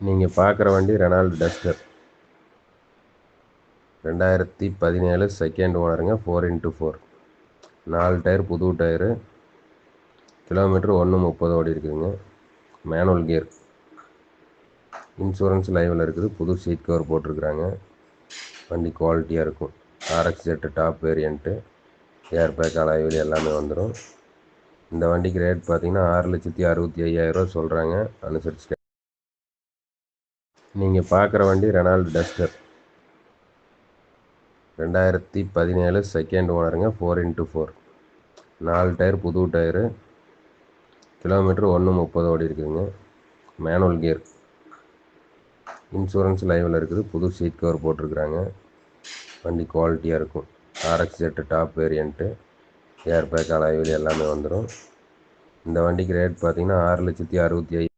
நீங்கள் பார்க்குற வண்டி ரெனால்டு டஸ்டர் 2017 செகண்ட் ஓனருங்க. 4x4 4 டயர் புது டயரு. கிலோமீட்டர் 1:30 ஓடி இருக்குதுங்க. Manual gear. இன்சூரன்ஸ் லைவில் இருக்குது. புது சீட் கவர் போட்டிருக்கிறாங்க. வண்டி குவாலிட்டியாக இருக்கும். RX-8 top variant. Air bag alloy wheel எல்லாமே வந்துடும். இந்த வண்டிக்கு ரேட் பார்த்தீங்கன்னா 6,65,000 சொல்கிறாங்க. அனுசரிச்சு நீங்கள் பார்க்குற வண்டி ரெனால்டு டஸ்டர் 2017 செகண்ட் ஓனருங்க. 4x4 4 டயர் புது டயரு. கிலோமீட்டர் 1:30 ஓடி இருக்குதுங்க. Manual gear. இன்சூரன்ஸ் லைவில் இருக்குது. புது சீட் கவர் போட்டிருக்கிறாங்க. வண்டி குவாலிட்டியாக இருக்கும். RX-8 top variant. Air bag alloy wheel எல்லாமே வந்துடும். இந்த வண்டிக்கு ரேட் பார்த்தீங்கன்னா 6,65,000